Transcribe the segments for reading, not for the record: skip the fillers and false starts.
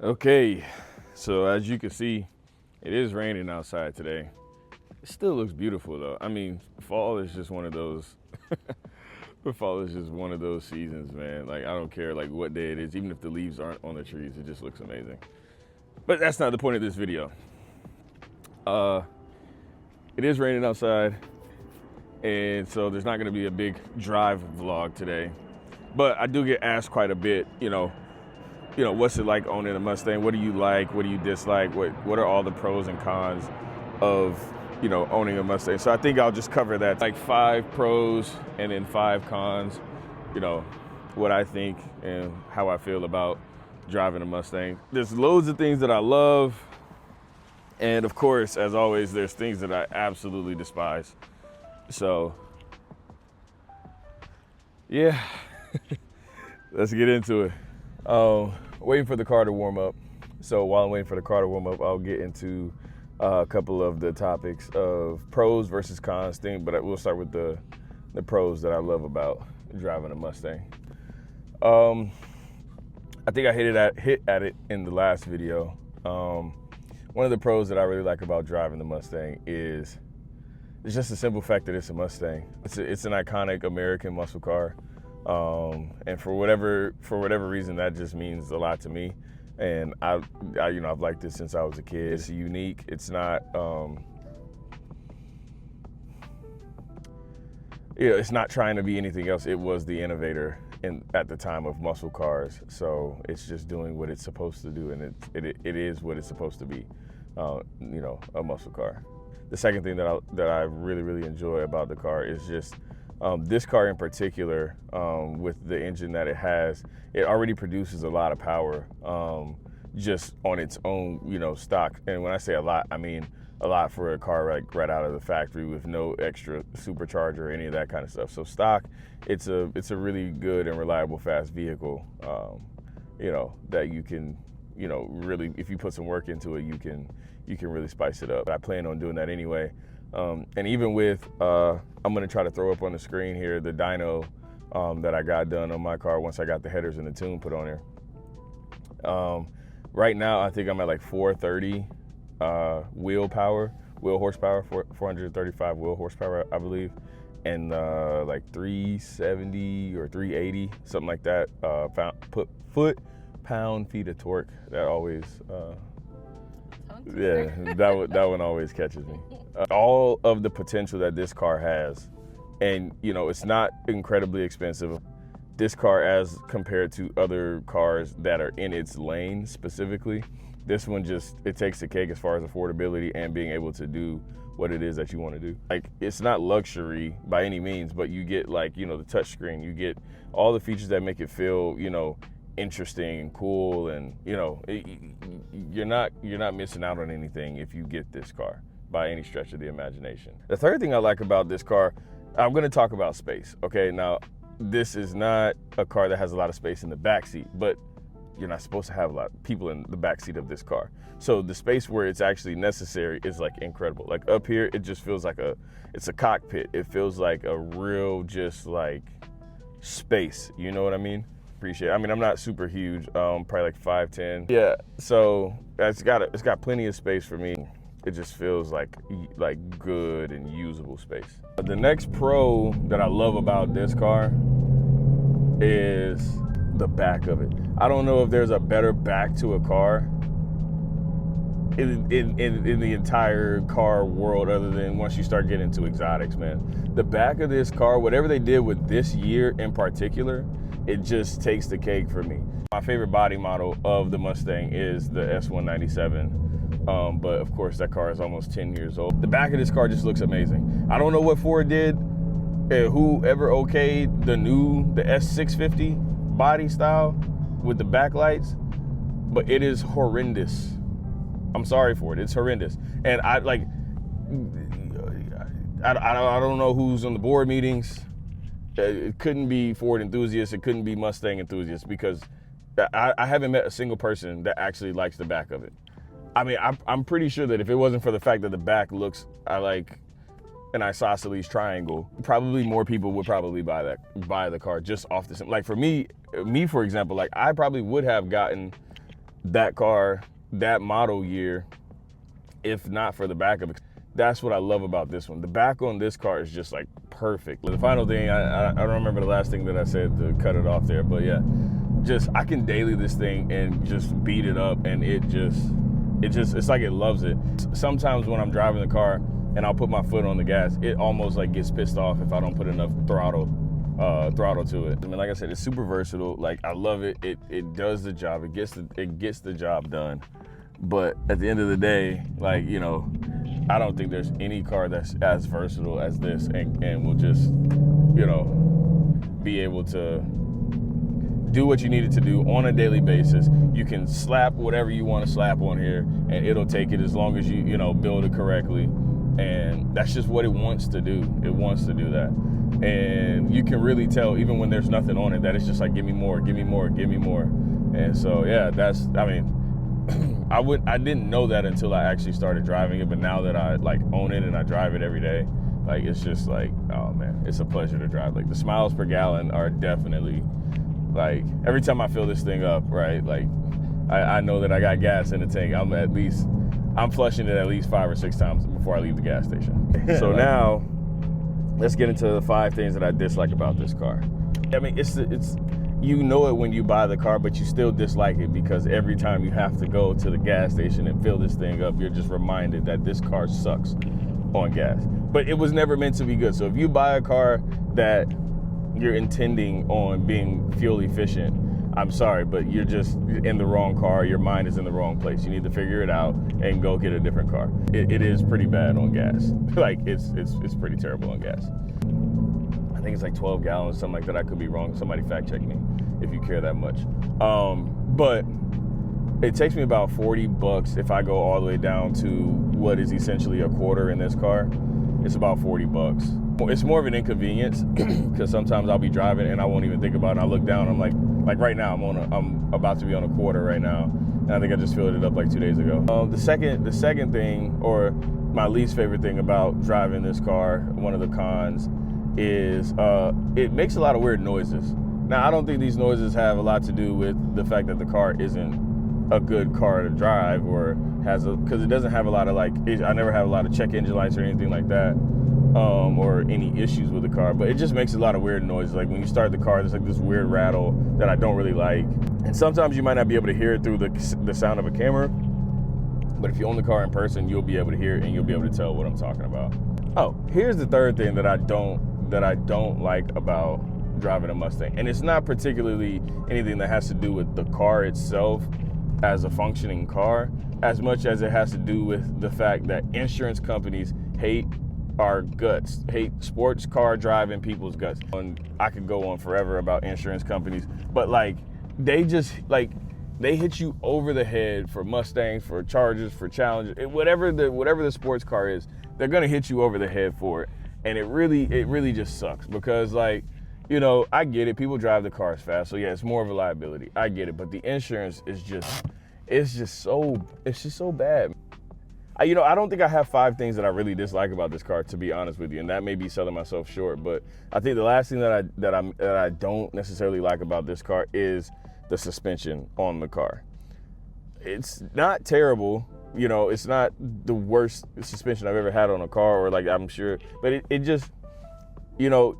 Okay, so as you can see, it is raining outside today. It still looks beautiful though. I mean, fall is just one of those, fall is just one of those seasons, man. Like, I don't care like what day it is, even if the leaves aren't on the trees, it just looks amazing. But that's not the point of this video. It is raining outside, and so there's not gonna be a big drive vlog today. But I do get asked quite a bit, what's it like owning a Mustang? What do you like? What do you dislike? What are all the pros and cons of, owning a Mustang? So I think I'll just cover that, like 5 pros and then 5 cons, what I think and how I feel about driving a Mustang. There's loads of things that I love. And of course, as always, there's things that I absolutely despise. So, yeah, let's get into it. Waiting for the car to warm up. So while I'm waiting for the car to warm up, I'll get into a couple of the topics of pros versus cons thing, but we'll start with the pros that I love about driving a Mustang. I think I hit at it in the last video. One of the pros that I really like about driving the Mustang is it's just the simple fact that it's a Mustang. It's an iconic American muscle car. And for whatever reason, that just means a lot to me. And I've liked this since I was a kid. It's unique. It's not, it's not trying to be anything else. It was the innovator at the time of muscle cars. So it's just doing what it's supposed to do, and it is what it's supposed to be, a muscle car. The second thing that I really, really enjoy about the car is just this car in particular, with the engine that it has, it already produces a lot of power just on its own, stock. And when I say a lot, I mean a lot for a car right out of the factory with no extra supercharger or any of that kind of stuff. So stock, it's a really good and reliable, fast vehicle, that you can, really, if you put some work into it, you can really spice it up. I plan on doing that anyway. And even with, I'm gonna try to throw up on the screen here the dyno that I got done on my car once I got the headers and the tune put on here. Right now, I think I'm at like 430 wheel horsepower, 435 wheel horsepower, I believe, and like 370 or 380, something like that, pound-feet of torque. That always, that one always catches me. All of the potential that this car has, and it's not incredibly expensive. This car, as compared to other cars that are in its lane specifically, this one it takes the cake as far as affordability and being able to do what it is that you want to do. Like, it's not luxury by any means, but you get the touchscreen, you get all the features that make it feel, interesting and cool, and you're not missing out on anything if you get this car by any stretch of the imagination. The third thing I like about this car, I'm going to talk about space. Okay, now this is not a car that has a lot of space in the back seat, but you're not supposed to have a lot of people in the back seat of this car. So the space where it's actually necessary is like incredible. Like up here, it just feels like it's a cockpit. It feels like a real just like space. You know what I mean? Appreciate it. I mean, I'm not super huge, probably like 5'10". Yeah, so it's got plenty of space for me. It just feels like good and usable space. The next pro that I love about this car is the back of it. I don't know if there's a better back to a car in the entire car world, other than once you start getting into exotics, man. The back of this car, whatever they did with this year in particular, it just takes the cake for me. My favorite body model of the Mustang is the S197. But of course that car is almost 10 years old. The back of this car just looks amazing. I don't know what Ford did, whoever okayed the S650 body style with the backlights, but it is horrendous. I'm sorry for it, it's horrendous. And I don't know who's on the board meetings. It couldn't be Ford enthusiasts, it couldn't be Mustang enthusiasts, because I haven't met a single person that actually likes the back of it. I mean, I'm pretty sure that if it wasn't for the fact that the back looks like an isosceles triangle, probably more people would probably buy the car just off the, like for me for example, like I probably would have gotten that car, that model year, if not for the back of it. That's what I love about this one. The back on this car is just like perfect. The final thing, I don't remember the last thing that I said to cut it off there, but yeah, just I can daily this thing and just beat it up, and it's like it loves it. Sometimes when I'm driving the car and I'll put my foot on the gas, it almost like gets pissed off if I don't put enough throttle to it. I mean, like I said, it's super versatile. Like, I love it. It does the job. It gets the job done. But at the end of the day, like, you know, I don't think there's any car that's as versatile as this and will just, you know, be able to do what you need it to do on a daily basis. You can slap whatever you want to slap on here and it'll take it as long as you know, build it correctly. And that's just what it wants to do. It wants to do that. And you can really tell, even when there's nothing on it, that it's just like, give me more, give me more, give me more. And so, yeah, I mean, I didn't know that until I actually started driving it, but now that I like own it and I drive it every day, like, it's just like, oh man, it's a pleasure to drive. Like, the miles per gallon are definitely, like, every time I fill this thing up, right, like, I know that I got gas in the tank. I'm flushing it at least 5 or 6 times before I leave the gas station. So now, let's get into the 5 things that I dislike about this car. I mean, it's you know it when you buy the car, but you still dislike it because every time you have to go to the gas station and fill this thing up, you're just reminded that this car sucks on gas. But it was never meant to be good. So if you buy a car that you're intending on being fuel efficient, I'm sorry, but you're just in the wrong car. Your mind is in the wrong place. You need to figure it out and go get a different car. It is pretty bad on gas. Like, it's pretty terrible on gas. I think it's like 12 gallons, something like that. I could be wrong. Somebody fact check me if you care that much. But it takes me about $40 if I go all the way down to what is essentially a quarter in this car. It's about $40. It's more of an inconvenience because sometimes I'll be driving and I won't even think about it. And I look down, I'm like right now, I'm about to be on a quarter right now. And I think I just filled it up like 2 days ago. The second thing, or my least favorite thing about driving this car, one of the cons, is it makes a lot of weird noises. Now, I don't think these noises have a lot to do with the fact that the car isn't a good car to drive, or because it doesn't have a lot of I never have a lot of check engine lights or anything like that. Or any issues with the car, but it just makes a lot of weird noises. Like when you start the car, there's like this weird rattle that I don't really like. And sometimes you might not be able to hear it through the sound of a camera, but if you own the car in person, you'll be able to hear it and you'll be able to tell what I'm talking about. Oh, here's the third thing that I don't like about driving a Mustang. And it's not particularly anything that has to do with the car itself as a functioning car, as much as it has to do with the fact that insurance companies hate our guts, hate sports car driving people's guts. And I could go on forever about insurance companies, but like they hit you over the head for Mustangs, for Chargers, for Challengers, whatever the sports car is, they're gonna hit you over the head for it. And it really just sucks because, like, you know, I get it, people drive the cars fast, so yeah, it's more of a liability. I get it, but the insurance is just so bad. I don't think I have 5 things that I really dislike about this car, to be honest with you, and that may be selling myself short. But I think the last thing that I don't necessarily like about this car is the suspension on the car. It's not terrible, you know, it's not the worst suspension I've ever had on a car, or like, I'm sure, but it just, you know,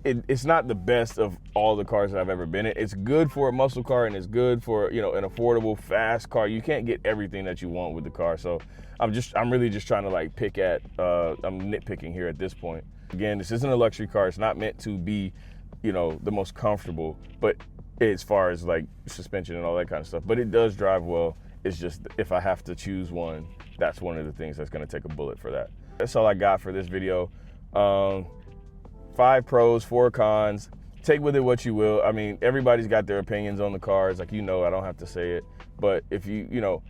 it's not the best of all the cars that I've ever been in. It's good for a muscle car, and it's good for, you know, an affordable, fast car. You can't get everything that you want with the car. So I'm really just trying to like pick at, I'm nitpicking here at this point. Again, this isn't a luxury car. It's not meant to be, you know, the most comfortable, but as far as like suspension and all that kind of stuff, but it does drive well. It's just, if I have to choose one, that's one of the things that's going to take a bullet for that. That's all I got for this video. 5 pros, 4 cons. Take with it what you will. I mean, everybody's got their opinions on the cars. Like, you know, I don't have to say it. But if you know,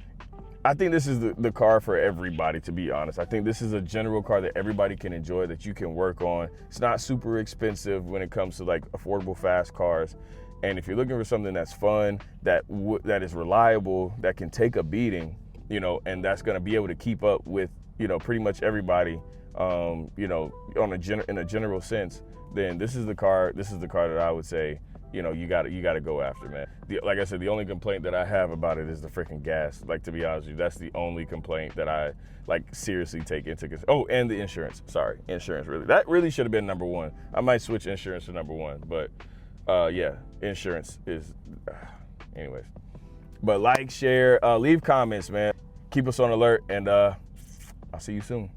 I think this is the car for everybody, to be honest. I think this is a general car that everybody can enjoy, that you can work on. It's not super expensive when it comes to like affordable, fast cars. And if you're looking for something that's fun, that is reliable, that can take a beating, you know, and that's going to be able to keep up with, you know, pretty much everybody, you know, in a general sense, then this is the car that I would say you gotta go after, man. Like I said, the only complaint that I have about it is the freaking gas. Like, to be honest with you, that's the only complaint that I like seriously take into consideration. Oh, and the insurance. Sorry, insurance. That really should have been number one. I might switch insurance to number one, but yeah, insurance is. Anyways, but like, share, leave comments, man. Keep us on alert, and I'll see you soon.